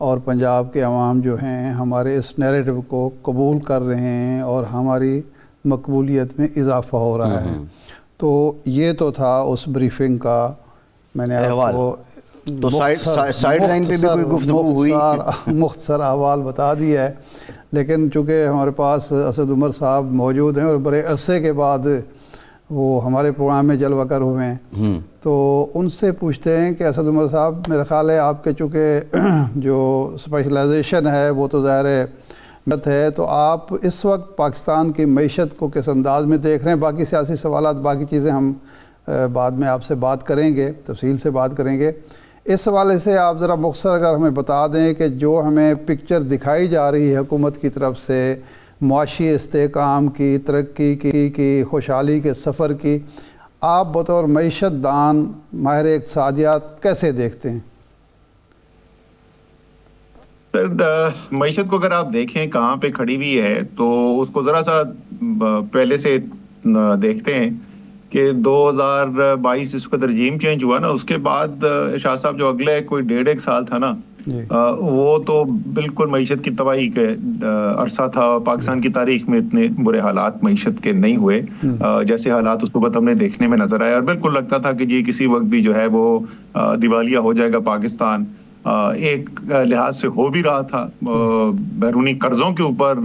اور پنجاب کے عوام جو ہیں ہمارے اس نیریٹو کو قبول کر رہے ہیں اور ہماری مقبولیت میں اضافہ ہو رہا ہے. تو یہ تو تھا اس بریفنگ کا. میں نے آپ کو تو سائیڈ لائن پہ بھی کوئی گفتگو ہوئی؟ مختصر احوال بتا دیا ہے، لیکن چونکہ ہمارے پاس اسد عمر صاحب موجود ہیں اور بڑے عرصے کے بعد وہ ہمارے پروگرام میں جلوہ گر ہوئے ہیں، تو ان سے پوچھتے ہیں کہ اسد عمر صاحب، میرا خیال ہے آپ کے چونکہ جو اسپیشلائزیشن ہے وہ تو ظاہر ہے، تو آپ اس وقت پاکستان کی معیشت کو کس انداز میں دیکھ رہے ہیں؟ باقی سیاسی سوالات، باقی چیزیں ہم بعد میں آپ سے بات کریں گے، تفصیل سے بات کریں گے. اس حوالے سے آپ ذرا مختصر اگر ہمیں بتا دیں کہ جو ہمیں پکچر دکھائی جا رہی ہے حکومت کی طرف سے معاشی استحکام کی، ترقی کی، خوشحالی کے سفر کی، آپ بطور معیشت دان، ماہر اقتصادیات کیسے دیکھتے ہیں؟ سر، معیشت کو اگر آپ دیکھیں کہاں پہ کھڑی ہوئی ہے تو اس کو ذرا سا پہلے سے دیکھتے ہیں کہ 2022 اس کا رجیم چینج ہوا نا، اس کے بعد شاہ صاحب جو اگلے کوئی 1.5 سال تھا نا، وہ تو بالکل معیشت کی تباہی کے عرصہ تھا. پاکستان کی تاریخ میں اتنے برے حالات معیشت کے نہیں ہوئے جیسے حالات اس وقت ہم نے دیکھنے میں نظر آئے، اور بالکل لگتا تھا کہ جی کسی وقت بھی جو ہے وہ دیوالیہ ہو جائے گا پاکستان. ایک لحاظ سے ہو بھی رہا تھا، بیرونی قرضوں کے اوپر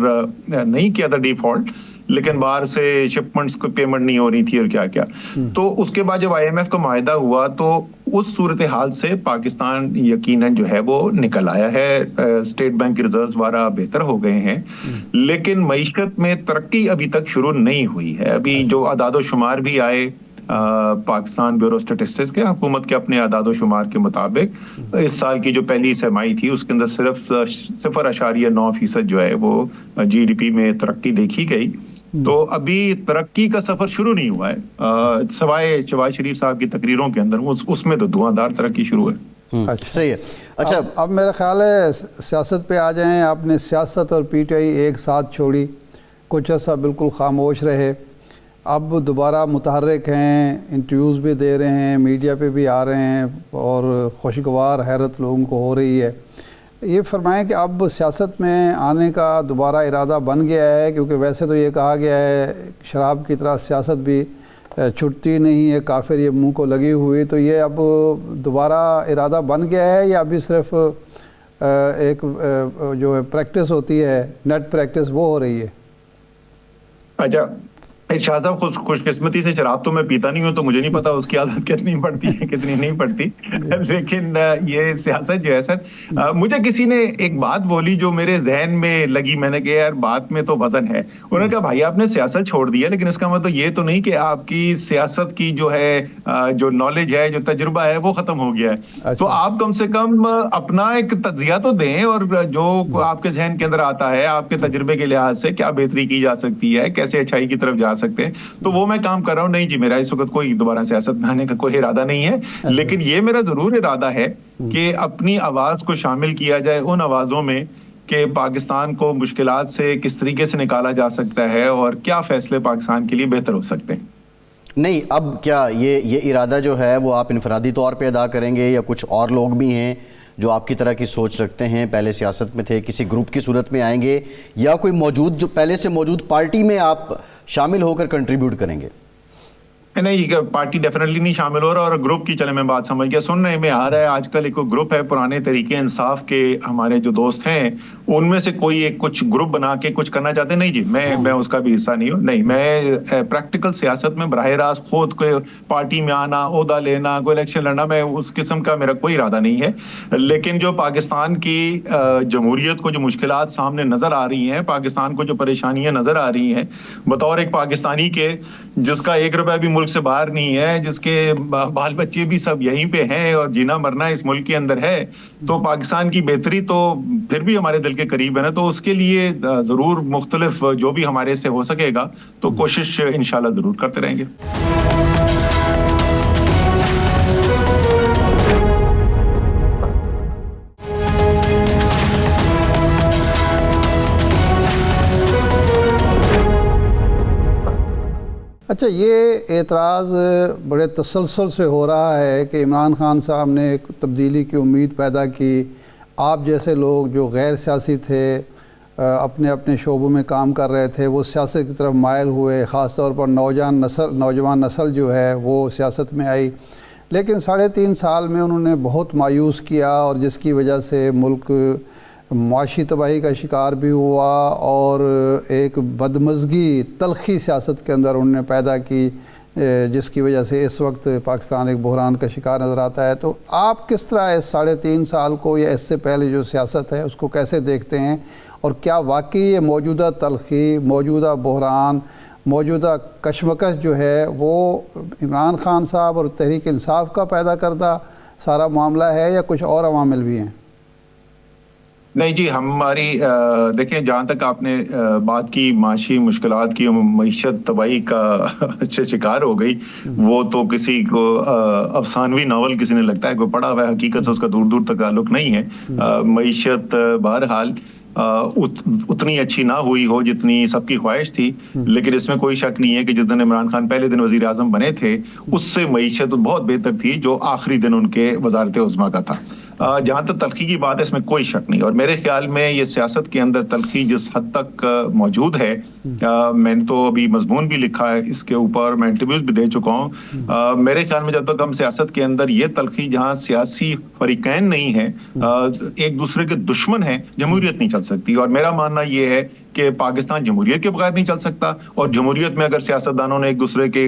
نہیں کیا تھا ڈیفالٹ، لیکن باہر سے شپمنٹس کو پیمنٹ نہیں ہو رہی تھی اور کیا کیا. تو اس کے بعد جب IMF کا معاہدہ ہوا تو اس صورتحال سے پاکستان یقیناً جو ہے وہ نکل آیا ہے. اسٹیٹ بینک کے ریزروز وغیرہ بہتر ہو گئے ہیں، لیکن معیشت میں ترقی ابھی تک شروع نہیں ہوئی ہے. ابھی جو اعداد و شمار بھی آئے پاکستان بیورو اسٹیٹسٹکس کے، حکومت کے اپنے اعداد و شمار کے مطابق اس سال کی جو پہلی سرمائی تھی اس کے اندر صرف 0.9% جو ہے وہ GDP میں ترقی دیکھی گئی. تو ابھی ترقی کا سفر شروع نہیں ہوا ہے، سوائے شہباز شریف صاحب کی تقریروں کے اندر اس میں تو دھواں دار ترقی شروع ہے. صحیح ہے. اچھا، اب میرا خیال ہے سیاست پہ آ جائیں. آپ نے سیاست اور PTI ایک ساتھ چھوڑی، کچھ عرصہ بالکل خاموش رہے، اب دوبارہ متحرک ہیں، انٹرویوز بھی دے رہے ہیں، میڈیا پہ بھی آ رہے ہیں اور خوشگوار حیرت لوگوں کو ہو رہی ہے. یہ فرمائیں کہ اب سیاست میں آنے کا دوبارہ ارادہ بن گیا ہے؟ کیونکہ ویسے تو یہ کہا گیا ہے شراب کی طرح سیاست بھی چھٹتی نہیں ہے، کافر یہ منہ کو لگی ہوئی. تو یہ اب دوبارہ ارادہ بن گیا ہے یا ابھی صرف ایک جو پریکٹس ہوتی ہے، نیٹ پریکٹس، وہ ہو رہی ہے؟ اچھا، شاہ صاحب خوش قسمتی سے شراب تو میں پیتا نہیں ہوں، تو مجھے نہیں پتا اس کی عادت کتنی پڑتی ہے کتنی نہیں پڑتی، لیکن یہ سیاست جو ہے سر، مجھے کسی نے ایک بات بولی جو میرے ذہن میں لگی. میں نے کہا یار بات میں تو وزن ہے. انہوں نے کہا بھائی آپ نے سیاست چھوڑ دی ہے، لیکن اس کا مطلب یہ تو نہیں کہ آپ کی سیاست کی جو ہے جو نالج ہے، جو تجربہ ہے وہ ختم ہو گیا ہے. تو آپ کم سے کم اپنا ایک تجزیہ تو دیں، اور جو آپ کے ذہن کے اندر آتا ہے آپ کے تجربے کے لحاظ سے کیا بہتری کی جا سکتی ہے، کیسے اچھائی کی طرف جا سکتے ہیں. تو وہ میں کام کر رہا ہوں. نہیں جی، میرا اس وقت کوئی دوبارہ سیاست میں آنے کا کوئی ارادہ نہیں ہے، لیکن یہ میرا ضرور ارادہ ہے کہ اپنی آواز کو شامل کیا جائے ان آوازوں میں کہ پاکستان کو مشکلات سے کس طریقے سے نکالا جا سکتا ہے اور کیا فیصلے پاکستان کے لیے بہتر ہو سکتے ہیں. نہیں، اب کیا یہ ارادہ جو ہے وہ آپ انفرادی طور پہ ادا کریں گے یا کچھ اور لوگ بھی ہیں جو آپ کی طرح کی سوچ رکھتے ہیں، پہلے سیاست میں تھے، کسی گروپ کی صورت میں آئیں گے، یا کوئی موجود جو پہلے سے موجود پارٹی میں آپ شامل ہو کر کنٹریبیوٹ کریں گے؟ نہیں، پارٹی ڈیفینیٹلی نہیں شامل ہو رہا، اور گروپ کی چلے میں بات سمجھ گیا. سننے میں آ رہا ہے آج کل ایک گروپ ہے پرانے طریقے انصاف کے، ہمارے جو دوست ہیں ان میں سے کوئی ایک کچھ گروپ بنا کے کچھ کرنا چاہتے ہیں. نہیں جی، میں اس کا بھی حصہ نہیں ہوں. نہیں، میں پریکٹیکل سیاست میں براہ راست خود کوئی پارٹی میں آنا، عہدہ لینا، کوئی الیکشن لڑنا، میں اس قسم کا میرا کوئی ارادہ نہیں ہے. لیکن جو پاکستان کی جمہوریت کو جو مشکلات سامنے نظر آ رہی ہیں، پاکستان کو جو پریشانیاں نظر آ رہی ہیں، بطور ایک پاکستانی کے جس کا 1 روپیہ بھی ملک سے باہر نہیں ہے، جس کے بال بچے بھی سب یہیں پہ ہیں اور جینا مرنا اس ملک کے اندر ہے، تو پاکستان کی بہتری تو پھر بھی ہمارے دل کے قریب ہے نا. تو اس کے لیے ضرور مختلف جو بھی ہمارے سے ہو سکے گا تو کوشش انشاءاللہ ضرور کرتے رہیں گے. اچھا، یہ اعتراض بڑے تسلسل سے ہو رہا ہے کہ عمران خان صاحب نے ایک تبدیلی کی امید پیدا کی، آپ جیسے لوگ جو غیر سیاسی تھے، اپنے اپنے شعبوں میں کام کر رہے تھے، وہ سیاست کی طرف مائل ہوئے، خاص طور پر نوجوان نسل جو ہے وہ سیاست میں آئی، لیکن 3.5 سال میں انہوں نے بہت مایوس کیا، اور جس کی وجہ سے ملک معاشی تباہی کا شکار بھی ہوا، اور ایک بدمزگی تلخی سیاست کے اندر انہوں نے پیدا کی، جس کی وجہ سے اس وقت پاکستان ایک بحران کا شکار نظر آتا ہے۔ تو آپ کس طرح اس 3.5 سال کو یا اس سے پہلے جو سیاست ہے اس کو کیسے دیکھتے ہیں، اور کیا واقعی یہ موجودہ تلخی، موجودہ بحران، موجودہ کشمکش جو ہے وہ عمران خان صاحب اور تحریک انصاف کا پیدا کردہ سارا معاملہ ہے یا کچھ اور عوامل بھی ہیں؟ نہیں جی، ہماری دیکھیں، جہاں تک آپ نے بات کی معاشی مشکلات کی، معیشت تباہی کا شکار ہو گئی، وہ تو کسی کو افسانوی ناول کسی نے لگتا ہے کوئی پڑھا ہوا ہے، حقیقت سے اس کا دور دور تک تعلق نہیں ہے۔ معیشت بہرحال اتنی اچھی نہ ہوئی ہو جتنی سب کی خواہش تھی، لیکن اس میں کوئی شک نہیں ہے کہ جس دن عمران خان پہلے دن وزیر اعظم بنے تھے اس سے معیشت بہت بہتر تھی جو آخری دن ان کے وزارت عظمیٰ کا تھا۔ جہاں تک تلخی کی بات ہے اس میں کوئی شک نہیں، اور میرے خیال میں یہ سیاست کے اندر تلخی جس حد تک موجود ہے، میں نے تو ابھی مضمون بھی لکھا ہے اس کے اوپر، میں انٹرویوز بھی دے چکا ہوں، میرے خیال میں جب تک ہم سیاست کے اندر یہ تلخی جہاں سیاسی فریقین نہیں ہیں، ایک دوسرے کے دشمن ہیں، جمہوریت نہیں چل سکتی۔ اور میرا ماننا یہ ہے کہ پاکستان جمہوریت کے بغیر نہیں چل سکتا، اور جمہوریت میں اگر سیاستدانوں نے ایک دوسرے کے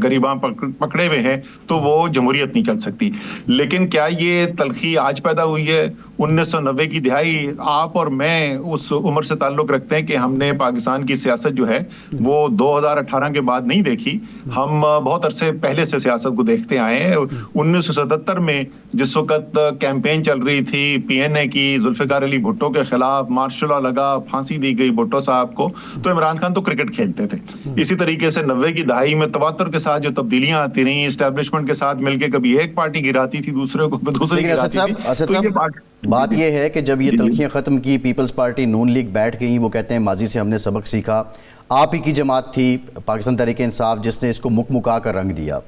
گریباں پکڑے ہوئے ہیں تو وہ جمہوریت نہیں چل سکتی۔ لیکن کیا یہ تلخی آج پیدا ہوئی ہے؟ 1990 کی دہائی، آپ اور میں اس عمر سے تعلق رکھتے ہیں کہ ہم نے پاکستان کی سیاست جو ہے وہ 2018 کے بعد نہیں دیکھی، ہم بہت عرصے پہلے سے سیاست کو دیکھتے آئے ہیں۔ 1977 میں جس وقت کیمپین چل رہی تھی PNA کی ذوالفقار علی بھٹو کے خلاف، مارشل لا لگا، پھانسی دی گئی بھٹو صاحب کو، تو عمران خان تو کرکٹ کھیلتے تھے۔ اسی طریقے سے 90 کی دہائی میں تواتر کے ساتھ جو تبدیلیاں آتی رہیں، اسٹیبلشمنٹ کے ساتھ مل کے کبھی ایک پارٹی گراتی تھی دوسرے کو، دوسرے گراتی تھی۔ اسد صاحب، بات یہ ہے کہ جب یہ تلخیاں ختم کی، پیپلز پارٹی نون لیگ بیٹھ گئی، وہ کہتے ہیں ماضی سے ہم نے سبق سیکھا، آپ ہی کی جماعت تھی پاکستان تحریک انصاف جس نے اس کو مکا کر رنگ دیا۔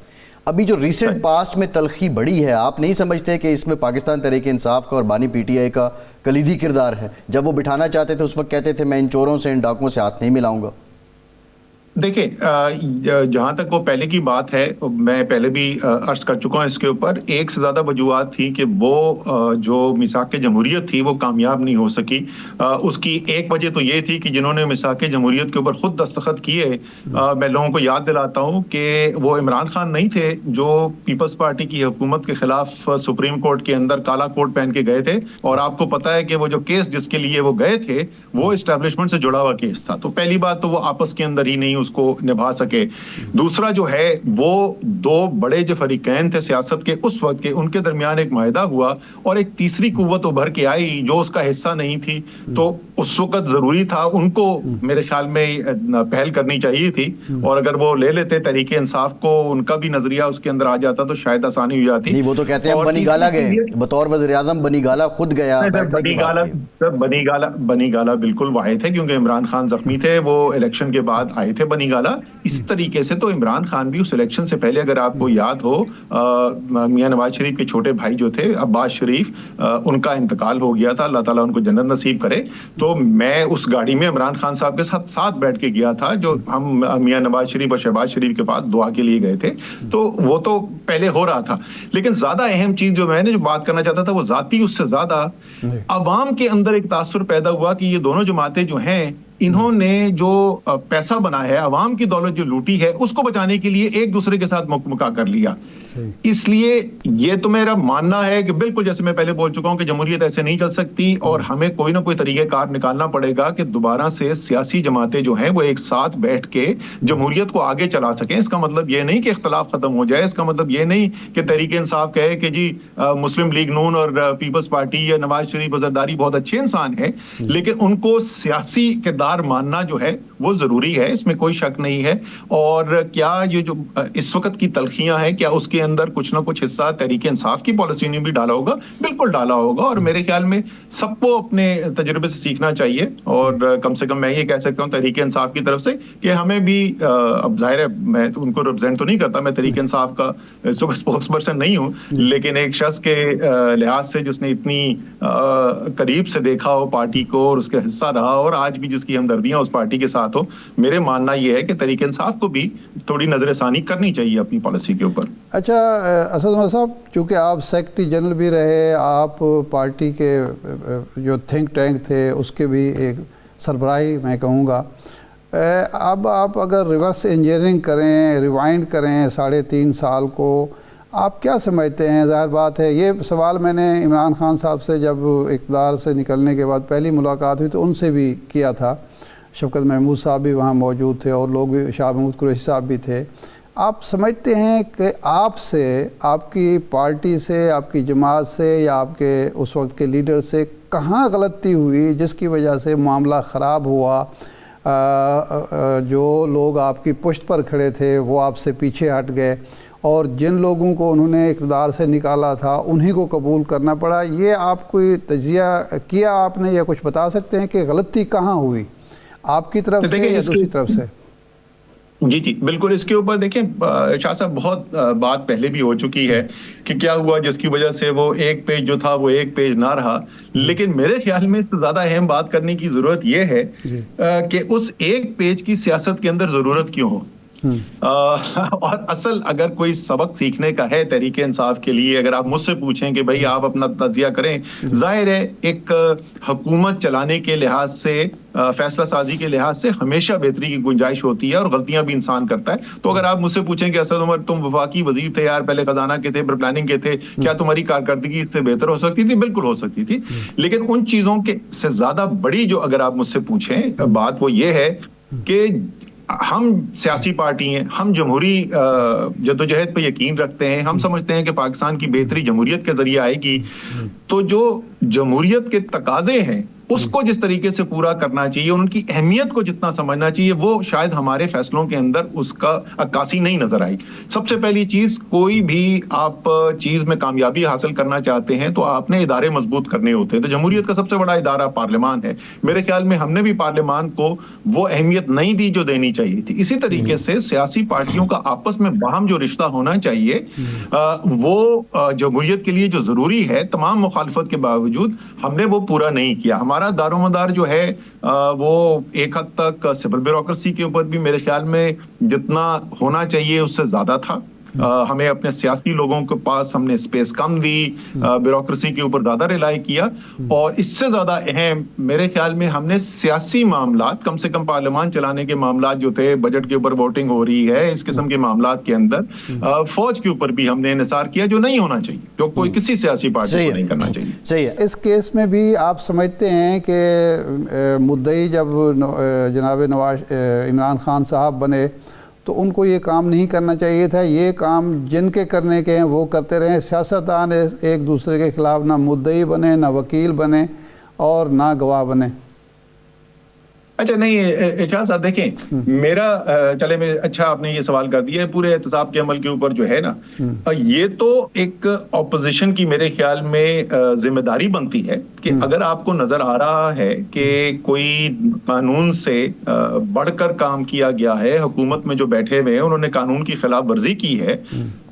ابھی جو ریسنٹ پاسٹ میں تلخی بڑی ہے، آپ نہیں سمجھتے کہ اس میں پاکستان تحریک انصاف کا اور بانی PTI کا کلیدی کردار ہے؟ جب وہ بٹھانا چاہتے تھے اس وقت کہتے تھے میں ان چوروں سے، ان ڈاکوں سے ہاتھ نہیں ملاؤں گا۔ دیکھیں، جہاں تک وہ پہلے کی بات ہے، میں پہلے بھی عرض کر چکا ہوں اس کے اوپر، ایک سے زیادہ وجوہات تھی کہ وہ جو میثاق جمہوریت تھی وہ کامیاب نہیں ہو سکی۔ اس کی ایک وجہ تو یہ تھی کہ جنہوں نے میثاق جمہوریت کے اوپر خود دستخط کیے، میں لوگوں کو یاد دلاتا ہوں کہ وہ عمران خان نہیں تھے جو پیپلز پارٹی کی حکومت کے خلاف سپریم کورٹ کے اندر کالا کوٹ پہن کے گئے تھے، اور آپ کو پتا ہے کہ وہ جو کیس جس کے لیے وہ گئے تھے وہ اسٹیبلشمنٹ سے جڑا ہوا کیس تھا۔ تو پہلی بات تو وہ آپس کے اندر ہی نہیں اس کو نبھا سکے۔ دوسرا جو ہے، وہ دو بڑے جو فریقین تھے سیاست کے اس وقت کے، ان کے درمیان ایک معاہدہ ہوا، اور ایک تیسری قوت ابھر کے آئی جو اس کا حصہ نہیں تھی، تو اس وقت ضروری تھا ان کو میرے خیال میں پہل کرنی چاہیے تھی، اور اگر وہ لے لیتے تحریک انصاف کو، ان کا بھی نظریہ اس کے اندر آ جاتا تو شاید آسانی ہو جاتی۔ نہیں، وہ تو کہتے ہیں بنی گالا گئے، بطور وزیر اعظم بنی گالا خود گیا۔ بنی گالا بالکل واحد ہے، کیونکہ عمران خان زخمی تھے، وہ الیکشن کے بعد آئے تھے بنی گالا۔ اس طریقے سے تو عمران خان بھی اس الیکشن سے پہلے، اگر آپ کو یاد ہو، میاں نواز شریف کے چھوٹے بھائی جو تھے عباس شریف، ان کا انتقال ہو گیا تھا، اللہ تعالیٰ ان کو جنت نصیب کرے۔ تو میں اس گاڑی میں عمران خان صاحب کے ساتھ بیٹھ کے گیا تھا، جو ہم میاں نواز شریف اور شہباز شریف کے پاس دعا کے لیے گئے تھے، تو وہ تو پہلے ہو رہا تھا۔ لیکن زیادہ اہم چیز جو میں نے جو بات کرنا چاہتا تھا وہ ذاتی، اس سے زیادہ عوام کے اندر ایک تاثر پیدا ہوا کہ یہ دونوں جماعتیں جو ہیں، انہوں نے جو پیسہ بنا ہے، عوام کی دولت جو لوٹی ہے، اس کو بچانے کے لیے ایک دوسرے کے ساتھ مکا کر لیا۔ اس لیے یہ تو میرا ماننا ہے کہ بالکل جیسے میں پہلے بول چکا ہوں کہ جمہوریت ایسے نہیں چل سکتی، اور ہمیں کوئی نہ کوئی طریقہ کار نکالنا پڑے گا کہ دوبارہ سے سیاسی جماعتیں جو ہیں وہ ایک ساتھ بیٹھ کے جمہوریت کو آگے چلا سکیں۔ اس کا مطلب یہ نہیں کہ اختلاف ختم ہو جائے، اس کا مطلب یہ نہیں کہ تحریک انصاف کہے کہ جی مسلم لیگ نون اور پیپلز پارٹی یا نواز شریف وزیرداری بہت اچھے انسان ہیں، لیکن ان کو سیاسی کردار ماننا جو ہے وہ ضروری ہے، اس میں کوئی شک نہیں ہے۔ اور کیا یہ جو اس وقت کی تلخیاں ہیں، کیا اس کے کے اندر کچھ نہ کچھ حصہ تحریک انصاف کی پالیسی نے بھی ڈالا ہوگا، بالکل ڈالا ہوگا، اور میرے خیال میں سب کو اپنے تجربے سے سیکھنا چاہیے، اور کم سے کم میں یہ کہہ سکتا ہوں تحریک انصاف کی طرف سے کہ ہمیں بھی، اب ظاہر ہے میں ان کو ریپرزینٹ تو نہیں کرتا، میں تحریک انصاف کا اسپوکس پرسن نہیں ہوں، لیکن ایک شخص کے لحاظ سے جس نے اتنی قریب سے دیکھا ہو پارٹی کو اور اس کا حصہ رہا اور آج بھی جس کی ہمدردیاں اس پارٹی کے ساتھ ہو، میرے ماننا یہ ہے کہ تحریک انصاف کو بھی تھوڑی نظر ثانی کرنی چاہیے اپنی پالیسی کے اوپر۔ اچھا اسد عمر صاحب، چونکہ آپ سیکرٹری جنرل بھی رہے، آپ پارٹی کے جو تھنک ٹینک تھے اس کے بھی ایک سربراہی میں کہوں گا، اب آپ اگر ریورس انجینئرنگ کریں، ریوائنڈ کریں 3.5 سال کو، آپ کیا سمجھتے ہیں؟ ظاہر بات ہے یہ سوال میں نے عمران خان صاحب سے جب اقتدار سے نکلنے کے بعد پہلی ملاقات ہوئی تو ان سے بھی کیا تھا، شفقت محمود صاحب بھی وہاں موجود تھے اور لوگ بھی، شاہ محمود قریشی صاحب بھی تھے۔ آپ سمجھتے ہیں کہ آپ سے، آپ کی پارٹی سے، آپ کی جماعت سے یا آپ کے اس وقت کے لیڈر سے کہاں غلطی ہوئی جس کی وجہ سے معاملہ خراب ہوا؟ جو لوگ آپ کی پشت پر کھڑے تھے وہ آپ سے پیچھے ہٹ گئے، اور جن لوگوں کو انہوں نے اقتدار سے نکالا تھا انہی کو قبول کرنا پڑا۔ یہ آپ کوئی تجزیہ کیا آپ نے، یا کچھ بتا سکتے ہیں کہ غلطی کہاں ہوئی آپ کی طرف سے یا دوسری طرف سے؟ جی بالکل، اس کے اوپر دیکھیں شاہ صاحب بہت بات پہلے بھی ہو چکی ہے کہ کیا ہوا جس کی وجہ سے وہ ایک پیج جو تھا وہ ایک پیج نہ رہا، لیکن میرے خیال میں اس سے زیادہ اہم بات کرنے کی ضرورت یہ ہے کہ اس ایک پیج کی سیاست کے اندر ضرورت کیوں ہو۔ اور اصل اگر کوئی سبق سیکھنے کا ہے تحریک انصاف کے لیے، اگر آپ مجھ سے پوچھیں کہ بھائی آپ اپنا تجزیہ کریں، ظاہر ہے ایک حکومت چلانے کے لحاظ سے، فیصلہ سازی کے لحاظ سے ہمیشہ بہتری کی گنجائش ہوتی ہے اور غلطیاں بھی انسان کرتا ہے۔ تو اگر آپ مجھ سے پوچھیں کہ اسد عمر تم وفاقی وزیر تھے یار، پہلے خزانہ کے تھے، پھر پلاننگ کے تھے، کیا تمہاری کارکردگی اس سے بہتر ہو سکتی تھی؟ بالکل ہو سکتی تھی، لیکن ان چیزوں کے سے زیادہ بڑی جو اگر آپ مجھ سے پوچھیں بات وہ یہ ہے کہ ہم سیاسی پارٹی ہیں، ہم جمہوری جدوجہد پہ یقین رکھتے ہیں، ہم سمجھتے ہیں کہ پاکستان کی بہتری جمہوریت کے ذریعے آئے گی، تو جو جمہوریت کے تقاضے ہیں اس کو جس طریقے سے پورا کرنا چاہیے، ان کی اہمیت کو جتنا سمجھنا چاہیے، وہ شاید ہمارے فیصلوں کے اندر اس کا عکاسی نہیں نظر آئی۔ سب سے پہلی چیز، کوئی بھی آپ چیز میں کامیابی حاصل کرنا چاہتے ہیں تو آپ نے ادارے مضبوط کرنے ہوتے ہیں، تو جمہوریت کا سب سے بڑا ادارہ پارلیمان ہے۔ میرے خیال میں ہم نے بھی پارلیمان کو وہ اہمیت نہیں دی جو دینی چاہیے تھی۔ اسی طریقے سے سیاسی پارٹیوں کا آپس میں باہم جو رشتہ ہونا چاہیے وہ جمہوریت کے لیے جو ضروری ہے، تمام مخالفت کے باوجود ہم نے وہ پورا نہیں کیا۔ ہمارا دار و مدار جو ہے وہ ایک حد تک سول بیوروکریسی کے اوپر بھی میرے خیال میں جتنا ہونا چاہیے اس سے زیادہ تھا۔ ہمیں اپنے سیاسی لوگوں کے پاس ہم نے اسپیس کم دی، بیوروکریسی کے اوپر زیادہ ریلائی کیا، اور اس سے زیادہ اہم میرے خیال میں ہم نے سیاسی معاملات، کم سے کم پارلیمان چلانے کے معاملات جو تھے، بجٹ کے اوپر ووٹنگ ہو رہی ہے، اس قسم کے معاملات کے اندر فوج کے اوپر بھی ہم نے انحصار کیا جو نہیں ہونا چاہیے، جو کوئی کسی سیاسی پارٹی کو نہیں کرنا چاہیے۔ صحیح ہے۔ اس کیس میں بھی آپ سمجھتے ہیں کہ مدعی جب جناب عمران خان صاحب بنے تو ان کو یہ کام نہیں کرنا چاہیے تھا؟ یہ کام جن کے کرنے کے ہیں وہ کرتے رہے، سیاستدان ایک دوسرے کے خلاف نہ مدعی بنے، نہ وکیل بنے اور نہ گواہ بنے۔ اچھا نہیں شاہ صاحب دیکھیں، میرا چلے میں اچھا آپ نے یہ سوال کر دیا ہے، پورے احتساب کے عمل کے اوپر جو ہے نا، یہ تو ایک اپوزیشن کی میرے خیال میں ذمہ داری بنتی ہے کہ اگر آپ کو نظر آ رہا ہے کہ کوئی قانون سے بڑھ کر کام کیا گیا ہے، حکومت میں جو بیٹھے ہوئے ہیں انہوں نے قانون کی خلاف ورزی کی ہے،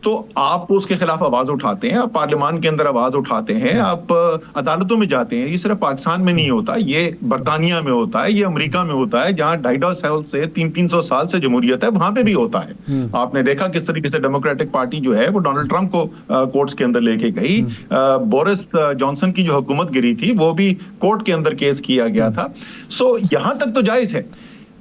تو آپ اس کے خلاف آواز اٹھاتے ہیں، آپ پارلیمان کے اندر آواز اٹھاتے ہیں، آپ عدالتوں میں جاتے ہیں۔ یہ صرف پاکستان میں نہیں ہوتا، یہ برطانیہ میں ہوتا ہے، یہ امریکہ میں ہوتا ہے، جہاں 250 سال سے 300 سال سے جمہوریت ہے، وہاں پہ بھی ہوتا ہے۔ آپ نے دیکھا کس طریقے سے ڈیموکریٹک پارٹی جو ہے وہ ڈونلڈ ٹرمپ کو کورٹس کے اندر لے کے گئی، بورس جانسن کی جو حکومت گری تھی وہ بھی کورٹ کے اندر کیس کیا گیا تھا۔ سو یہاں تک تو جائز ہے،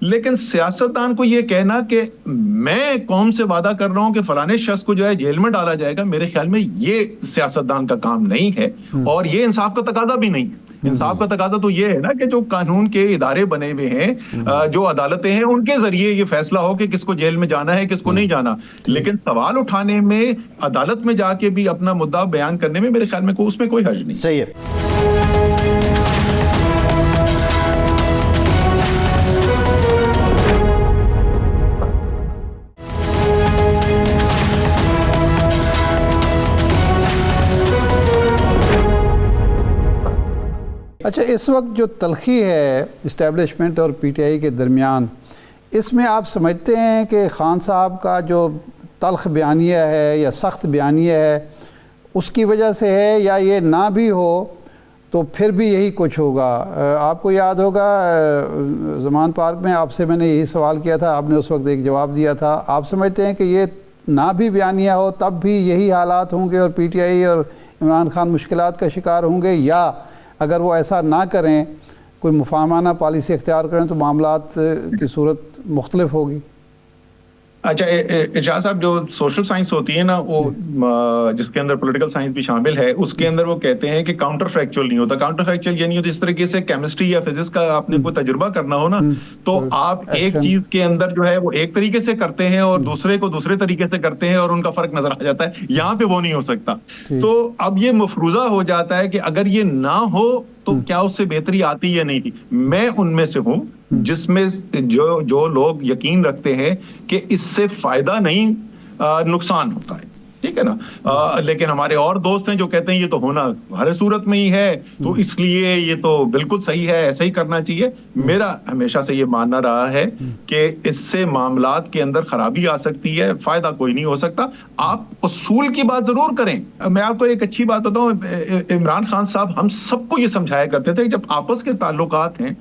لیکن سیاستدان کو یہ کہنا کہ میں قوم سے وعدہ کر رہا ہوں کہ فلانے شخص کو جو ہے جیل میں ڈالا جائے گا، میرے خیال میں یہ سیاستدان کا کام نہیں ہے، اور یہ انصاف کا تقاضا بھی نہیں ہے۔ انصاف کا تقاضا تو یہ ہے نا کہ جو قانون کے ادارے بنے ہوئے ہیں، جو عدالتیں ہیں، ان کے ذریعے یہ فیصلہ ہو کہ کس کو جیل میں جانا ہے، کس کو نہیں جانا۔ لیکن سوال اٹھانے میں، عدالت میں جا کے بھی اپنا مدعا بیان کرنے میں میرے خیال میں اس میں کوئی حرج نہیں۔ صحیح ہے۔ اچھا، اس وقت جو تلخی ہے اسٹیبلشمنٹ اور پی ٹی آئی کے درمیان، اس میں آپ سمجھتے ہیں کہ خان صاحب کا جو تلخ بیانیہ ہے یا سخت بیانیہ ہے اس کی وجہ سے ہے، یا یہ نہ بھی ہو تو پھر بھی یہی کچھ ہوگا؟ آپ کو یاد ہوگا زمان پارک میں آپ سے میں نے یہی سوال کیا تھا، آپ نے اس وقت ایک جواب دیا تھا. آپ سمجھتے ہیں کہ یہ نہ بھی بیانیہ ہو تب بھی یہی حالات ہوں گے اور پی ٹی آئی اور عمران خان مشکلات کا شکار ہوں گے، یا اگر وہ ایسا نہ کریں، کوئی مفاہمانہ پالیسی اختیار کریں تو معاملات کی صورت مختلف ہوگی؟ اچھا ارشاد صاحب، جو سوشل سائنس ہوتی ہے نا، وہ جس کے اندر پولیٹیکل سائنس بھی شامل ہے، اس کے اندر وہ کہتے ہیں کہ کاؤنٹر فیکچوئل نہیں ہوتا. کاؤنٹر فیکچوئل یہ نہیں ہوتا، اس طریقے سے کیمسٹری یا فزکس کا آپ نے کوئی تجربہ کرنا ہو نا، تو آپ ایک چیز کے اندر جو ہے وہ ایک طریقے سے کرتے ہیں اور دوسرے کو دوسرے طریقے سے کرتے ہیں اور ان کا فرق نظر آ جاتا ہے. یہاں پہ وہ نہیں ہو سکتا. تو اب یہ مفروضہ ہو جاتا ہے کہ اگر یہ نہ ہو تو کیا اس سے بہتری آتی یا نہیں تھی. میں ان میں سے ہوں جس میں جو لوگ یقین رکھتے ہیں کہ اس سے فائدہ نہیں نقصان ہوتا ہے، ٹھیک ہے نا. لیکن ہمارے اور دوست ہیں جو کہتے ہیں یہ تو ہونا ہر صورت میں ہی ہے، تو اس لیے یہ تو بالکل صحیح ہے، ایسا ہی کرنا چاہیے. میرا ہمیشہ سے یہ ماننا رہا ہے کہ اس سے معاملات کے اندر خرابی آ سکتی ہے، فائدہ کوئی نہیں ہو سکتا. آپ اصول کی بات ضرور کریں. میں آپ کو ایک اچھی بات بتاؤں، عمران خان صاحب ہم سب کو یہ سمجھایا کرتے تھے جب آپس کے تعلقات ہیں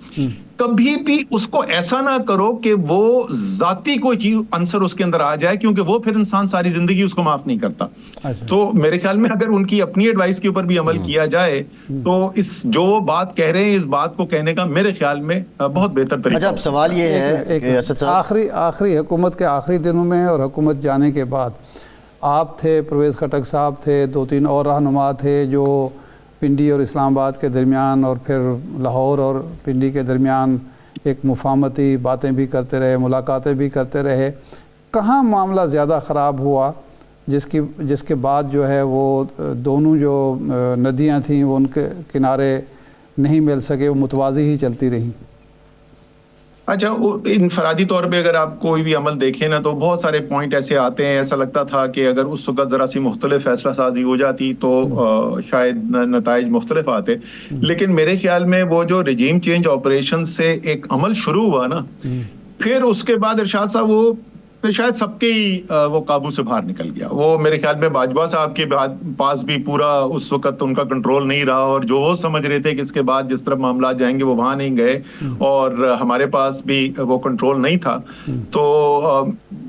کبھی بھی اس کو ایسا نہ کرو کہ وہ ذاتی کوئی چیز عنصر اس کے اندر آ جائے، کیونکہ وہ پھر انسان ساری زندگی اس کو معاف نہیں کرتا. تو میرے خیال میں اگر ان کی اپنی ایڈوائس کے اوپر بھی عمل کیا جائے تو اس جو بات کہہ رہے ہیں اس بات کو کہنے کا میرے خیال میں بہت بہتر طریقہ. اچھا، اب سوال یہ ہے آخری حکومت کے آخری دنوں میں اور حکومت جانے کے بعد آپ تھے، پرویز خٹک صاحب تھے، 2-3 اور رہنما تھے جو پنڈی اور اسلام آباد کے درمیان اور پھر لاہور اور پنڈی کے درمیان ایک مفاہمتی باتیں بھی کرتے رہے، ملاقاتیں بھی کرتے رہے. کہاں معاملہ زیادہ خراب ہوا جس کے بعد جو ہے وہ دونوں جو ندیاں تھیں وہ ان کے کنارے نہیں مل سکے، وہ متوازی ہی چلتی رہیں؟ اچھا، انفرادی طور پہ اگر آپ کوئی بھی عمل دیکھیں نا تو بہت سارے پوائنٹ ایسے آتے ہیں، ایسا لگتا تھا کہ اگر اس وقت ذرا سی مختلف فیصلہ سازی ہو جاتی تو شاید نتائج مختلف آتے. لیکن میرے خیال میں وہ جو رجیم چینج آپریشن سے ایک عمل شروع ہوا نا، پھر اس کے بعد ارشاد صاحب وہ پھر شاید سب کے ہی وہ قابو سے باہر نکل گیا. وہ میرے خیال میں باجوہ صاحب کے پاس بھی پورا اس وقت ان کا کنٹرول نہیں رہا، اور جو وہ سمجھ رہے تھے کہ اس کے بعد جس طرف معاملات جائیں گے وہ وہاں نہیں گئے، اور ہمارے پاس بھی وہ کنٹرول نہیں تھا. تو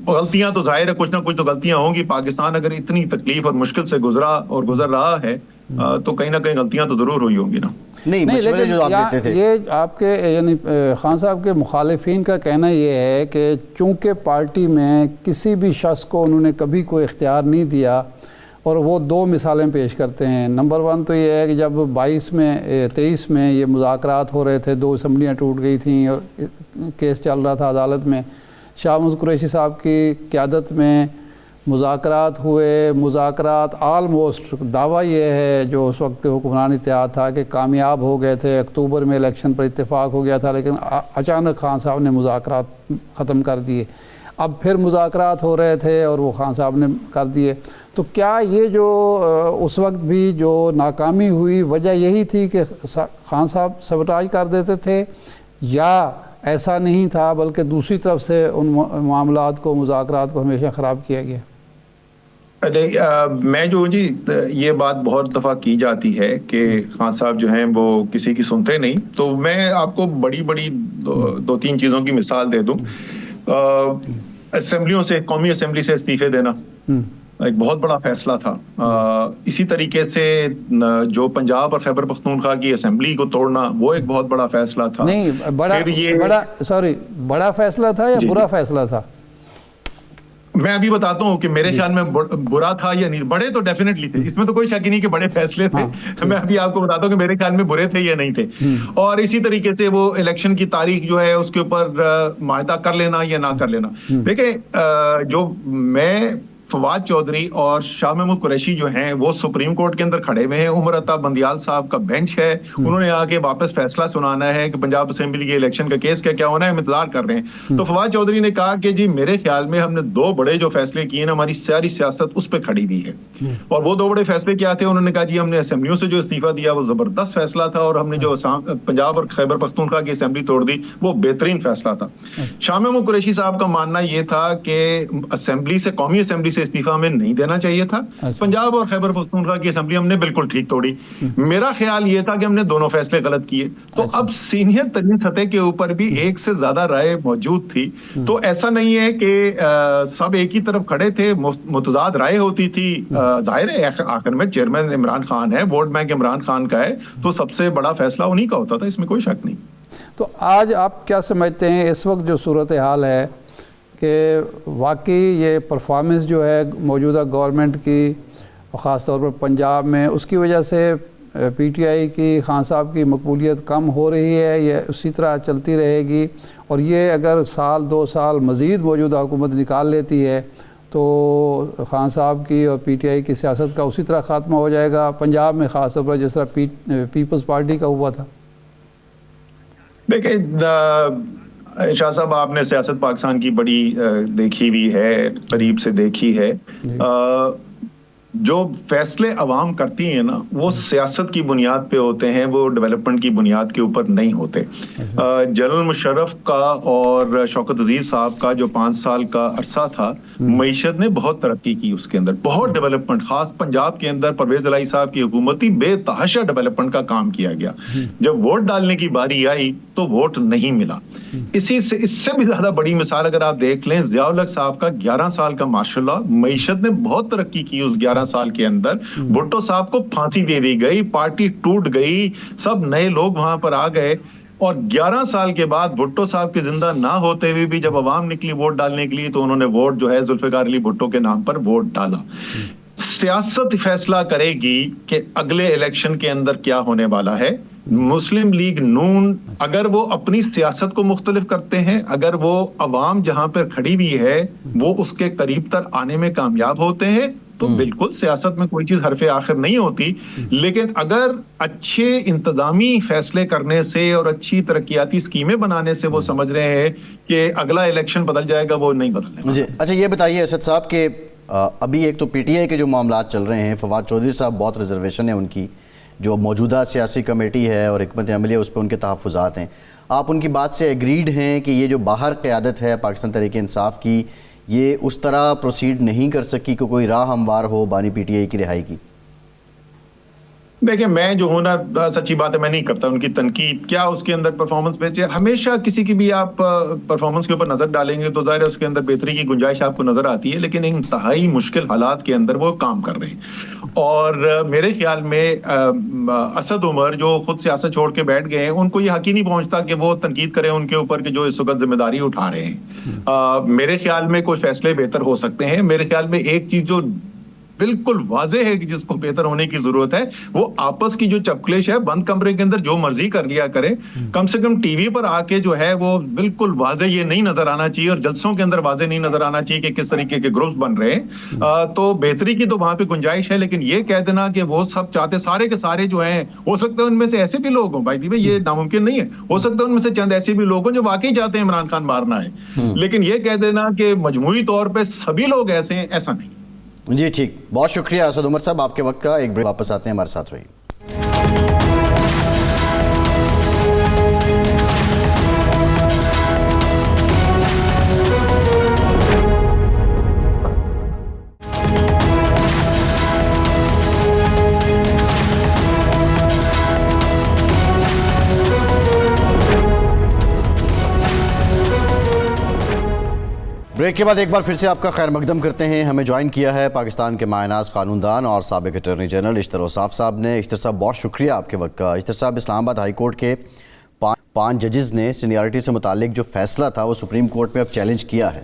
غلطیاں تو ظاہر ہے کچھ نہ کچھ تو غلطیاں ہوں گی. پاکستان اگر اتنی تکلیف اور مشکل سے گزرا اور گزر رہا ہے تو کہیں نہ کہیں غلطیاں تو ضرور ہوئی ہوں گی نا. نہیں لیکن یہ آپ کے یعنی خان صاحب کے مخالفین کا کہنا یہ ہے کہ چونکہ پارٹی میں کسی بھی شخص کو انہوں نے کبھی کوئی اختیار نہیں دیا، اور وہ 2 مثالیں پیش کرتے ہیں. نمبر 1 تو یہ ہے کہ جب 23 میں یہ مذاکرات ہو رہے تھے، 2 اسمبلیاں ٹوٹ گئی تھیں اور کیس چل رہا تھا عدالت میں، شاہ محمود قریشی صاحب کی قیادت میں مذاکرات ہوئے. مذاکرات آلموسٹ دعویٰ یہ ہے جو اس وقت حکمران اتحاد تھا کہ کامیاب ہو گئے تھے، اکتوبر میں الیکشن پر اتفاق ہو گیا تھا، لیکن اچانک خان صاحب نے مذاکرات ختم کر دیے. اب پھر مذاکرات ہو رہے تھے اور وہ خان صاحب نے کر دیے. تو کیا یہ جو اس وقت بھی جو ناکامی ہوئی وجہ یہی تھی کہ خان صاحب سبوٹاج کر دیتے تھے، یا ایسا نہیں تھا بلکہ دوسری طرف سے ان معاملات کو، مذاکرات کو ہمیشہ خراب کیا گیا؟ میں جو یہ بات بہت دفعہ کی جاتی ہے کہ خان صاحب جو ہیں وہ کسی کی سنتے نہیں. تو میں آپ کو بڑی 2-3 چیزوں کی مثال دے دوں. اسمبلیوں سے، قومی اسمبلی سے استعفے دینا ایک بہت بڑا فیصلہ تھا. اسی طریقے سے جو پنجاب اور خیبر پختونخوا کی اسمبلی کو توڑنا وہ ایک بہت بڑا فیصلہ تھا. نہیں، بڑا فیصلہ تھا یا برا فیصلہ تھا؟ میں ابھی بتاتا ہوں کہ میرے خیال میں برا تھا یا نہیں. بڑے تو ڈیفینیٹلی تھے، اس میں تو کوئی شک ہی نہیں کہ بڑے فیصلے تھے. میں ابھی آپ کو بتاتا ہوں کہ میرے خیال میں برے تھے یا نہیں تھے. اور اسی طریقے سے وہ الیکشن کی تاریخ جو ہے اس کے اوپر معاہدہ کر لینا یا نہ کر لینا. دیکھیں، جو میں فواد چودھری اور شاہ محمود قریشی جو ہیں وہ سپریم کورٹ کے اندر کھڑے ہوئے ہیں. عمر عطا بندیال صاحب کا بینچ ہے, انہوں نے آ کے واپس فیصلہ سنانا ہے کہ پنجاب اسمبلی کے الیکشن کا کیس کیا ہونا ہے, ہم انتظار کر رہے ہیں. تو فواد چودھری نے کہا کہ جی میرے خیال میں ہم نے 2 بڑے جو فیصلے کیے ہیں, ہماری ساری سیاست اس پہ کھڑی ہوئی ہے. اور وہ 2 بڑے فیصلے کیا تھے؟ انہوں نے کہا جی ہم نے اسمبلیوں سے جو استعفیٰ دیا وہ زبردست فیصلہ تھا, اور ہم نے جو پنجاب اور خیبر پختونخوا کی اسمبلی توڑ دی وہ بہترین فیصلہ تھا. شاہ محمود قریشی صاحب کا ماننا یہ تھا کہ اسمبلی سے, قومی اسمبلی سے استعفیٰ ہمیں نہیں دینا چاہیے تھا, پنجاب اور خیبر پختونخوا کی اسمبلی ہم نے بالکل ٹھیک توڑی. میرا خیال یہ تھا کہ ہم نے دونوں فیصلے غلط کیے. تو اب سینئر ترین سطح کے اوپر بھی ایک سے زیادہ رائے موجود تھی, تو ایسا نہیں ہے کہ سب ایک ہی طرف کھڑے تھے, متضاد رائے ہوتی تھی. ظاہر ہے آخر میں چیئرمین عمران خان ہے, ووٹ بینک عمران خان کا ہے, تو سب سے بڑا فیصلہ انہی کا ہوتا تھا, اس میں کوئی شک نہیں. تو آج آپ کیا سمجھتے ہیں اس وقت جو صورتحال ہے کہ واقعی یہ پرفارمنس جو ہے موجودہ گورنمنٹ کی, خاص طور پر پنجاب میں, اس کی وجہ سے پی ٹی آئی کی, خان صاحب کی مقبولیت کم ہو رہی ہے, یہ اسی طرح چلتی رہے گی, اور یہ اگر 1-2 سال مزید موجودہ حکومت نکال لیتی ہے تو خان صاحب کی اور پی ٹی آئی کی سیاست کا اسی طرح خاتمہ ہو جائے گا پنجاب میں, خاص طور پر جس طرح پیپلز پارٹی کا ہوا تھا؟ دیکھیں شاہ صاحب, آپ نے سیاست پاکستان کی بڑی دیکھی ہوئی ہے, قریب سے دیکھی ہے. جو فیصلے عوام کرتی ہیں نا وہ سیاست کی بنیاد پہ ہوتے ہیں, وہ ڈیولپمنٹ کی بنیاد کے اوپر نہیں ہوتے. جنرل مشرف کا اور شوکت عزیز صاحب کا جو 5 سال کا عرصہ تھا, معیشت نے بہت ترقی کی, اس کے اندر بہت ڈیولپمنٹ, خاص پنجاب کے اندر پرویز الہی صاحب کی حکومتی بے تحاشا ڈیولپمنٹ کا کام کیا گیا. جب ووٹ ڈالنے کی باری آئی تو ووٹ نہیں ملا. اس سے بھی زیادہ بڑی مثال اگر آپ دیکھ لیں, ضیاء الحق صاحب کا 11 سال کا ماشاءاللہ معیشت نے بہت ترقی کی اس 11 سال کے اندر. بھٹو صاحب کو پھانسی دے دی گئی, پارٹی ٹوٹ گئی, سب نئے لوگ وہاں پر آ گئے, اور 11 سال کے بعد بھٹو صاحب کے زندہ نہ ہوتے ہوئے بھی جب عوام نکلی ووٹ ڈالنے کے لیے تو انہوں نے ووٹ جو ہے ذوالفقار علی بھٹو کے نام پر ووٹ ڈالا. سیاست فیصلہ کرے گی کہ اگلے الیکشن کے اندر کیا ہونے والا ہے. مسلم لیگ نون اگر وہ اپنی سیاست کو مختلف کرتے ہیں, اگر وہ عوام جہاں پر کھڑی ہوئی ہے وہ اس کے قریب تر آنے میں کامیاب ہوتے ہیں, تو بالکل سیاست میں کوئی چیز حرف آخر نہیں ہوتی. لیکن اگر اچھے انتظامی فیصلے کرنے سے اور اچھی ترقیاتی اسکیمیں بنانے سے وہ سمجھ رہے ہیں کہ اگلا الیکشن بدل جائے گا, وہ نہیں بدلنے والا. جی اچھا, یہ بتائیے اسد صاحب کہ ابھی ایک تو پی ٹی آئی کے جو معاملات چل رہے ہیں, فواد چودھری صاحب بہت ریزرویشن ہے ان کی, جو موجودہ سیاسی کمیٹی ہے اور حکمت عملی ہے اس پہ ان کے تحفظات ہیں. آپ ان کی بات سے ایگریڈ ہیں کہ یہ جو باہر قیادت ہے پاکستان تحریک انصاف کی, یہ اس طرح پروسیڈ نہیں کر سکی کہ کوئی راہ ہموار ہو بانی پی ٹی آئی کی رہائی کی؟ دیکھیں میں جو ہوں نا, سچی بات ہے میں نہیں کرتا ان کی تنقید, کیا اس کے اندر پرفارمنس بہتر ہے. ہمیشہ کسی کی بھی آپ پرفارمنس کے اوپر نظر ڈالیں گے تو ظاہر ہے اس کے اندر بہتری کی گنجائش آپ کو نظر آتی ہے, لیکن انتہائی مشکل حالات کے اندر وہ کام کر رہے ہیں. اور میرے خیال میں اسد عمر جو خود سیاست چھوڑ کے بیٹھ گئے ہیں, ان کو یہ حق ہی نہیں پہنچتا کہ وہ تنقید کریں ان کے اوپر کہ جو اس وقت ذمہ داری اٹھا رہے ہیں. میرے خیال میں کوئی فیصلے بہتر ہو سکتے ہیں. میرے خیال میں ایک چیز جو بالکل واضح ہے کہ جس کو بہتر ہونے کی ضرورت ہے, وہ آپس کی جو چپکلش ہے, بند کمرے کے اندر جو مرضی کر لیا کرے, کم سے کم ٹی وی پر آ کے جو ہے وہ بالکل واضح یہ نہیں نظر آنا چاہیے, اور جلسوں کے اندر واضح نہیں نظر آنا چاہیے کہ کس طریقے کے گروپس بن رہے ہیں. تو بہتری کی تو وہاں پہ گنجائش ہے, لیکن یہ کہہ دینا کہ وہ سب چاہتے, سارے کے سارے جو ہیں, ہو سکتا ہے ان میں سے ایسے بھی لوگ ہوں, بھائی یہ ناممکن نہیں ہے, ہو سکتا ہے ان میں سے چند ایسے بھی لوگ ہوں جو واقعی چاہتے ہیں عمران خان مارنا ہے, لیکن یہ کہہ دینا کہ مجموعی طور پہ سبھی لوگ ایسے ہیں, ایسا نہیں. جی ٹھیک, بہت شکریہ اسد عمر صاحب آپ کے وقت کا. ایک بریک, واپس آتے ہیں, ہمارے ساتھ رہیے. بریک کے بعد ایک بار پھر سے آپ کا خیر مقدم کرتے ہیں. ہمیں جوائن کیا ہے پاکستان کے مایہ ناز قانون دان اور سابق اٹارنی جنرل اشتر اوصاف صاحب نے. اشتر صاحب بہت شکریہ آپ کے وقت کا. اشتر صاحب, اسلام آباد ہائی کورٹ کے 5 ججز نے سینیارٹی سے متعلق جو فیصلہ تھا وہ سپریم کورٹ میں اب چیلنج کیا ہے.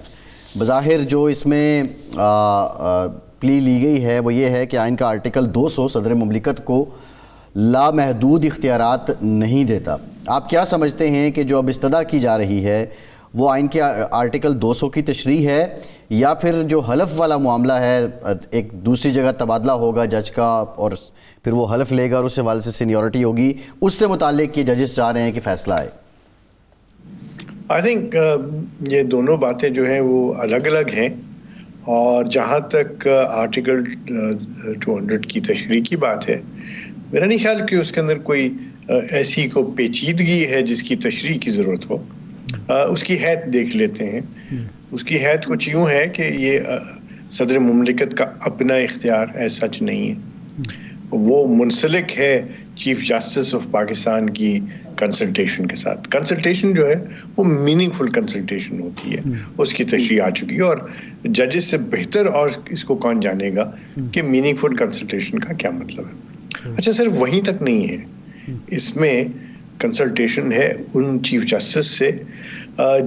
بظاہر جو اس میں پلی لی گئی ہے وہ یہ ہے کہ آئین کا آرٹیکل 200 صدر مملکت کو لامحدود اختیارات نہیں دیتا. آپ کیا سمجھتے ہیں کہ جو اب استدعا کی جا رہی ہے وہ آئین کے آرٹیکل 200 کی تشریح ہے یا پھر جو حلف والا معاملہ ہے ایک دوسری جگہ تبادلہ ہوگا جج کا اور پھر وہ حلف لے گا اور اس حوالے سے سینیورٹی ہوگی, اس سے متعلق یہ ججز چاہ رہے ہیں کہ فیصلہ آئے؟ آئی تھنک یہ دونوں باتیں جو ہیں وہ الگ الگ ہیں, اور جہاں تک آرٹیکل 200 کی تشریح کی بات ہے, میرا نہیں خیال کہ اس کے اندر کوئی ایسی کو پیچیدگی ہے جس کی تشریح کی ضرورت ہو. اس کی حیث دیکھ لیتے ہیں. اس کی حیث کچھ یوں ہے کہ یہ صدر مملکت کا اپنا اختیار ایز سچ نہیں ہے, وہ منسلک ہے چیف جسٹس آف پاکستان کی کنسلٹیشن کے ساتھ. کنسلٹیشن جو ہے وہ میننگ فل کنسلٹیشن ہوتی ہے, اس کی تشریح آ چکی ہے, اور ججز سے بہتر اور اس کو کون جانے گا کہ میننگ فل کنسلٹیشن کا کیا مطلب ہے. اچھا, صرف وہیں تک نہیں ہے, اس میں کنسلٹیشن ہے ان چیف جسٹس سے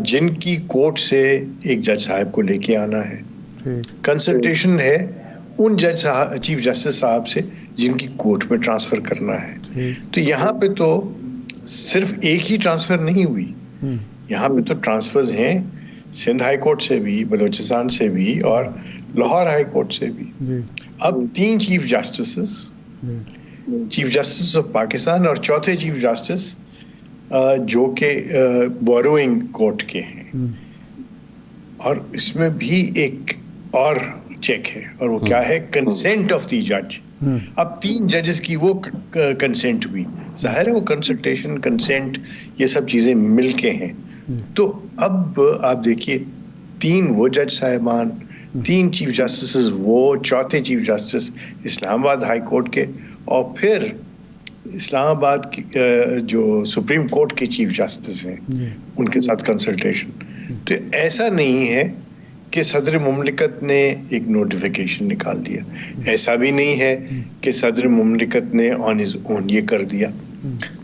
جن کی کورٹ سے ایک جج صاحب کو لے کے آنا ہے. کنسلٹیشن ہے ان چیف جسٹس صاحب سے جن کی کورٹ میں ٹرانسفر کرنا ہے. تو یہاں پہ تو صرف ایک ہی ٹرانسفر نہیں ہوئی, یہاں پہ تو ٹرانسفرز ہیں سندھ ہائی کورٹ سے بھی, بلوچستان سے بھی, اور لاہور ہائی کورٹ سے بھی. اب 3 چیف جسٹس آف پاکستان اور چوتھے چیف جسٹس جو کہ بوروئنگ کورٹ کے ہیں, اور اس میں بھی ایک اور چیک ہے, اور وہ کیا ہے, کنسینٹ آف دی جج. اب 3 ججز کی وہ کنسینٹ ہوئی, ظاہر ہے وہ کنسلٹیشن, کنسینٹ, یہ سب چیزیں مل کے ہیں. تو اب آپ دیکھیے 3 وہ جج صاحبان, 3 چیف جسٹس وہ, چوتھے چیف جسٹس اسلام آباد ہائی کورٹ کے, اور پھر اسلام آباد کی جو سپریم کورٹ کے چیف جسٹس ہیں ان کے ساتھ کنسلٹیشن. تو ایسا نہیں ہے کہ صدر مملکت نے ایک نوٹیفیکیشن نکال دیا, ایسا بھی نہیں ہے کہ صدر مملکت نے آن ہز اون یہ کر دیا.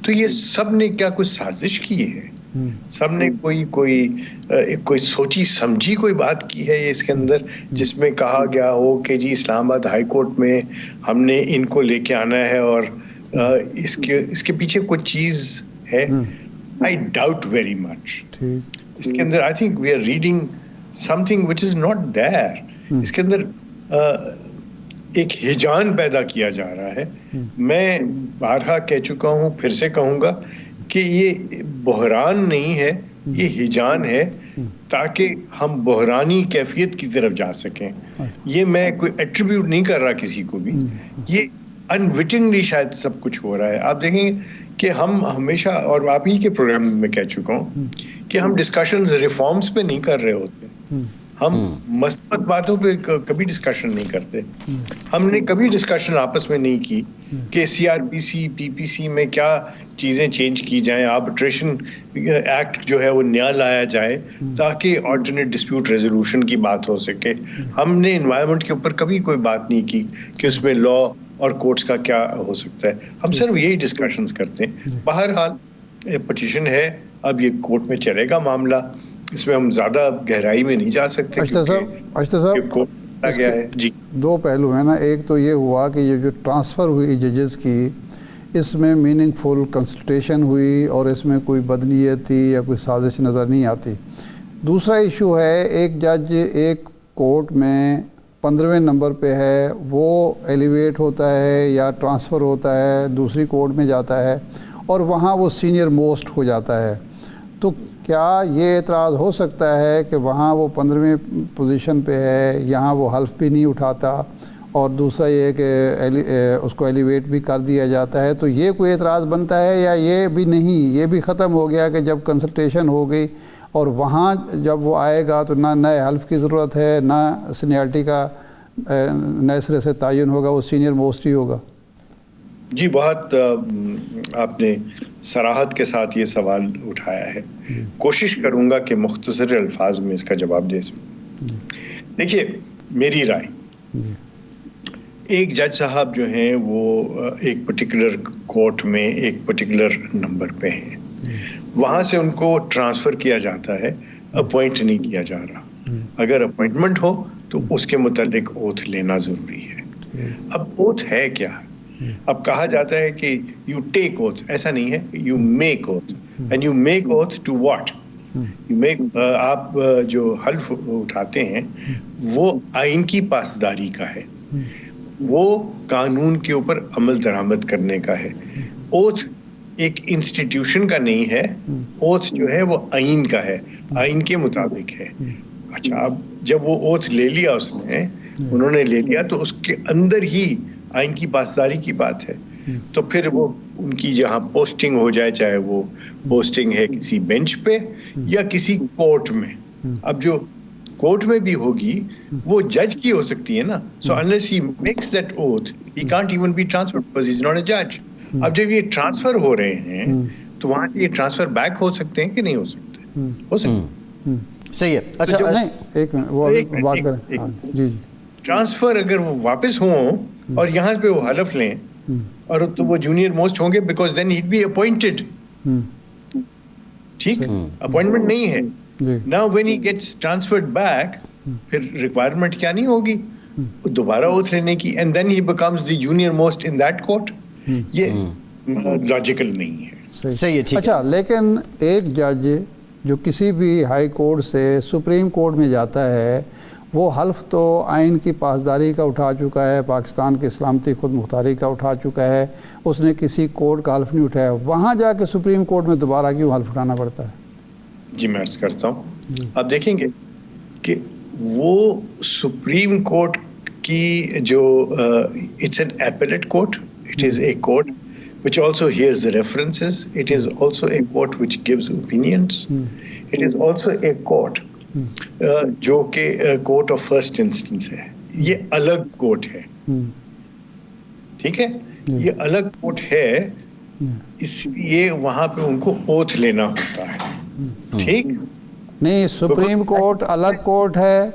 تو یہ سب نے کیا کوئی سازش کی ہے, سب نے کوئی سوچی سمجھی کوئی بات کی ہے اس کے اندر, جس میں کہا گیا ہو کہ جی اسلام آباد ہائی کورٹ میں ہم نے ان کو لے کے آنا ہے, اور اس کے پیچھے کوئی چیز ہے. I doubt very much. اس کے اندر I think we are reading something which is not there. اس کے اندر ایک ہجان پیدا کیا جا رہا ہے. میں بارہا کہہ چکا ہوں, پھر سے کہوں گا کہ یہ بحران نہیں ہے, یہ ہجان ہے, تاکہ ہم بحرانی کیفیت کی طرف جا سکیں. یہ میں کوئی ایٹریبیوٹ نہیں کر رہا کسی کو بھی, یہ انوٹنگلی شاید سب کچھ ہو رہا ہے. آپ دیکھیں گے کہ ہم ہمیشہ, اور آپ ہی کے پروگرام میں کہہ چکا ہوں کہ ہم ڈسکشنز ریفارمز پہ نہیں کر رہے ہوتے, ہم مثبت باتوں پہ کبھی ڈسکشن نہیں کرتے. ہم نے کبھی ڈسکشن آپس میں نہیں کی کہ CRPC PPC میں کیا چیزیں چینج کی جائیں, آربٹریشن ایکٹ جو ہے وہ نیا لایا جائے تاکہ آلٹرنیٹ ڈسپیوٹ ریزولوشن کی بات ہو سکے. ہم نے انوائرمنٹ کے اوپر کبھی کوئی بات نہیں کی کہ اس میں لا اور کورٹس کا کیا ہو سکتا ہے. ہم صرف یہی ڈسکشنز کرتے ہیں. بہرحال پٹیشن ہے, اب یہ کورٹ میں چلے گا معاملہ, اس میں ہم زیادہ گہرائی میں نہیں جا سکتے. اشتر صاحب گیا ہے جی, 2 پہلو ہیں نا. ایک تو یہ ہوا کہ یہ جو ٹرانسفر ہوئی ججز کی, اس میں میننگ فل کنسلٹیشن ہوئی اور اس میں کوئی بدنیت تھی یا کوئی سازش نظر نہیں آتی. دوسرا ایشو ہے, ایک جج ایک کورٹ میں 15ویں نمبر پہ ہے, وہ ایلیویٹ ہوتا ہے یا ٹرانسفر ہوتا ہے, دوسری کورٹ میں جاتا ہے اور وہاں وہ سینئر موسٹ ہو جاتا ہے. تو کیا یہ اعتراض ہو سکتا ہے کہ وہاں وہ 15ویں پوزیشن پہ ہے, یہاں وہ حلف بھی نہیں اٹھاتا, اور دوسرا یہ کہ اس کو ایلیویٹ بھی کر دیا جاتا ہے, تو یہ کوئی اعتراض بنتا ہے یا یہ بھی نہیں, یہ بھی ختم ہو گیا کہ جب کنسلٹیشن ہو گئی اور وہاں جب وہ آئے گا تو نہ نئے حلف کی ضرورت ہے, نہ سینیئرٹی کا نئے سرے سے تعین ہوگا, وہ سینئر موسٹ ہی ہوگا. جی, بہت آپ نے صراحت کے ساتھ یہ سوال اٹھایا ہے. کوشش کروں گا کہ مختصر الفاظ میں اس کا جواب دے سکوں. دیکھیے, میری رائے, ایک جج صاحب جو ہیں وہ ایک پرٹیکولر کورٹ میں ایک پرٹیکولر نمبر پہ ہیں, وہاں سے ان کو ٹرانسفر کیا جاتا ہے, اپوائنٹ نہیں کیا جا رہا. اگر اپوائنٹمنٹ ہو تو اس کے متعلق اوتھ لینا ضروری ہے. اب اوتھ ہے کیا؟ اب کہا جاتا ہے کہ یو ٹیک اوتھ, ایسا نہیں ہے, you make oath. And you make oath to what? آپ جو حلف اٹھاتے ہیں وہ آئین کی پاسداری کا ہے, وہ قانون کے اوپر عمل درآمد کرنے کا ہے. اوتھ ایک انسٹیٹیوشن کا نہیں ہے, اوتھ جو ہے وہ آئین کا ہے, آئین کے مطابق ہے. اچھا, اب جب وہ اوتھ لے لیا انہوں نے لے لیا تو اس کے اندر ہی آئین کی پاسداری کی بات ہے. تو پھر وہ ان کی جہاں پوسٹنگ ہو جائے, چاہے وہ پوسٹنگ ہے کسی بینچ پہ یا کسی کورٹ میں, اب جو کورٹ میں بھی ہوگی وہ جج کی ہو سکتی ہے نا. سو unless he makes that oath he can't even be transferred because he's not a judge. اب جب یہ ٹرانسفر ہو رہے ہیں تو وہاں سے یہ ٹرانسفر بیک ہو سکتے ہیں کہ نہیں ہو سکتے؟ ہو سکتے. صحیح ہے. اچھا نہیں, ایک منٹ وہ بات کریں. جی, ٹرانسفر اگر وہ واپس ہوں اور یہاں پہ وہ حلف لیں اور تو وہ جونیئر موسٹ ہوں گے because then he'd be appointed. ٹھیک, اپوائنٹمنٹ نہیں ہے. Now when he gets transferred back پھر ریکوائرمنٹ کیا نہیں ہوگی دوبارہ اوتھ لینے کی, and then he becomes the junior most in that court. یہ لاجیکل نہیں ہے. صحیح ہے. اچھا, لیکن ایک جج جو کسی بھی ہائی کورٹ سے سپریم کورٹ میں جاتا ہے وہ حلف تو آئین کی پاسداری کا اٹھا چکا ہے, پاکستان کی سلامتی خود مختاری کا اٹھا چکا ہے, اس نے کسی کورٹ کا حلف نہیں اٹھایا, وہاں جا کے سپریم کورٹ میں دوبارہ کیوں حلف اٹھانا پڑتا ہے؟ جی میں عرض کرتا ہوں. آپ دیکھیں گے کہ وہ سپریم کورٹ کی جو it's an appellate court, it is a court which also hears the references, it is also a court which gives opinions, it is also a court جو کہ court of first instance ہے. یہ الگ court ہے, ٹھیک ہے, یہ الگ court ہے, اس لیے وہاں پہ ان کو اوتھ لینا ہوتا ہے. ٹھیک نہیں, سپریم کورٹ الگ کورٹ ہے,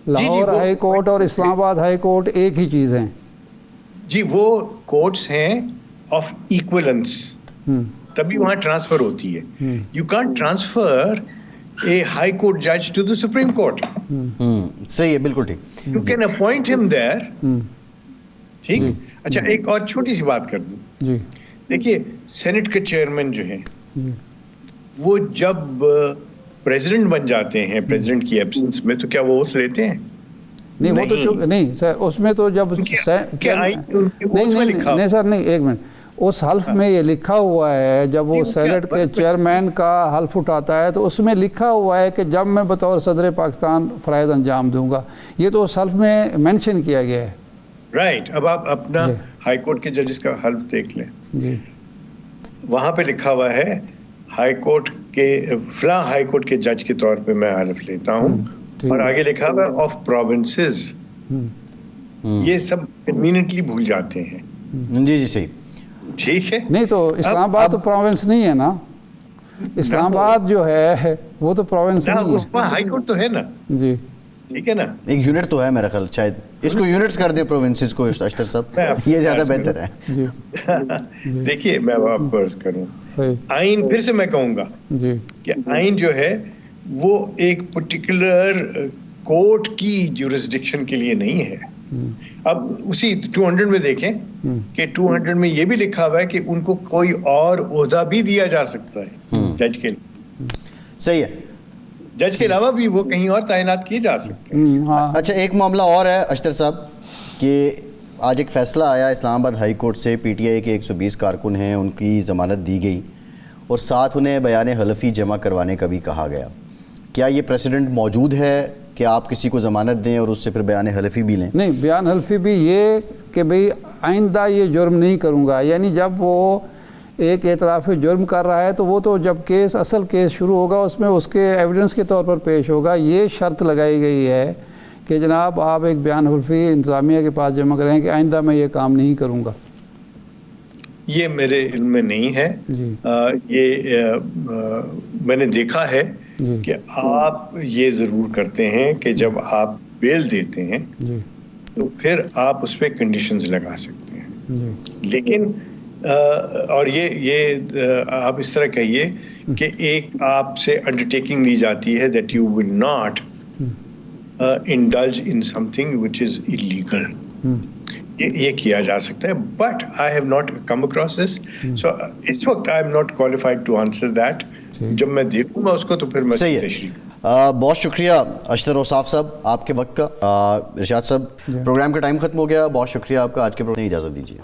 لاہور ہائی کورٹ اور اسلام آباد ہائی کورٹ ایک ہی چیز ہیں. جی وہ کورٹس ہیں آف ایکولنس, تبھی وہاں ٹرانسفر ہوتی ہے. You can't transfer a high court جج ٹو دی سپریم کورٹ. صحیح ہے, بالکل ٹھیک. یو کین اپوائنٹ ہم دیر. ٹھیک. اچھا, ایک اور چھوٹی سی بات کر دوں. دیکھیے سینٹ کے چیئرمین جو ہیں وہ جب پریزیڈنٹ بن جاتے ہیں پریزیڈنٹ کی ایبسنس میں تو کیا وہ اوتھ لیتے ہیں؟ نہیں, وہ تو نہیں سر, اس میں تو جب نہیں سر, نہیں, ایک منٹ, اس حلف میں یہ لکھا ہوا ہے جب وہ سینٹ کے چیئرمین کا حلف اٹھاتا ہے تو اس میں لکھا ہوا ہے کہ جب میں بطور صدر پاکستان فرائض انجام دوں گا, یہ تو اس حلف میں مینشن کیا گیا ہے. رائٹ. اب آپ اپنا ہائی کورٹ کے ججز کا حلف دیکھ لیں, وہاں پہ لکھا ہوا ہے ہائی کورٹ کے فلاں ہائی کورٹ کے جج کے طور پہ میں حلف لیتا ہوں, اور آگے لکھا ہوا ہے آف پروونسز. یہ سب کنوینئنٹلی بھول جاتے ہیں. جی جی صحیح. ٹھیک ہے. نہیں تو اسلام آباد تو پروونس نہیں ہے نا, اسلام آباد جو ہے وہ تو پروونس نہیں ہے. اس میں ہائی کورٹ تو ہے نا. جی ٹھیک ہے نا, ایک یونٹ تو ہے میرا خیال, شاید اس کو یونٹس کر دے پروونسز کو اشتر صاحب, یہ زیادہ بہتر ہے. جی دیکھیے میں آپ کو عرض کروں, آئین پھر سے میں کہوں گا کہ آئین جو ہے وہ ایک پرٹیکولر کورٹ کی جورسڈکشن کے لیے نہیں ہے. اب اسی 200 میں دیکھیں کہ 200 میں یہ بھی لکھا ہوا ہے کہ ان کو کوئی اور عہدہ بھی دیا جا سکتا ہے جج کے لیے. صحیح ہے. جج کے علاوہ بھی وہ کہیں اور تعینات کیے جا سکتے ہیں. اچھا, ایک معاملہ اور ہے اشتر صاحب کہ آج ایک فیصلہ آیا اسلام آباد ہائی کورٹ سے, پی ٹی آئی کے 120 کارکن ہیں, ان کی ضمانت دی گئی اور ساتھ انہیں بیان حلفی جمع کروانے کا بھی کہا گیا. کیا یہ پریسیڈنٹ موجود ہے کہ آپ کسی کو ضمانت دیں اور اس سے پھر بیان حلفی بھی لیں؟ نہیں, بیان حلفی بھی یہ کہ بھئی آئندہ یہ جرم نہیں کروں گا, یعنی جب وہ ایک اعتراف جرم کر رہا ہے تو وہ تو جب کیس اصل کیس شروع ہوگا اس میں اس کے ایویڈنس کے طور پر پیش ہوگا. یہ شرط لگائی گئی ہے کہ جناب آپ ایک بیان حلفی انتظامیہ کے پاس جمع کریں کہ آئندہ میں یہ کام نہیں کروں گا. یہ میرے علم میں نہیں ہے. یہ میں نے دیکھا ہے کہ آپ یہ ضرور کرتے ہیں کہ جب آپ بیل دیتے ہیں تو پھر آپ اس پہ کنڈیشنز لگا سکتے ہیں. لیکن اور یہ آپ اس طرح کہیے کہ ایک آپ سے انڈرٹیکنگ لی جاتی ہے that you will not indulge in something which is illegal. یہ کیا جا سکتا ہے, but I have not come across this, so اس وقت I am not qualified to answer that. جب میں دیکھوں گا اس کو تو پھر میں صحیح ہے. تشریح. بہت شکریہ اشتر اوصاف صاحب آپ کے وقت کا. ارشاد صاحب پروگرام کا ٹائم ختم ہو گیا. بہت شکریہ آپ کا. آج کے پروگرام میں اجازت دیجیے.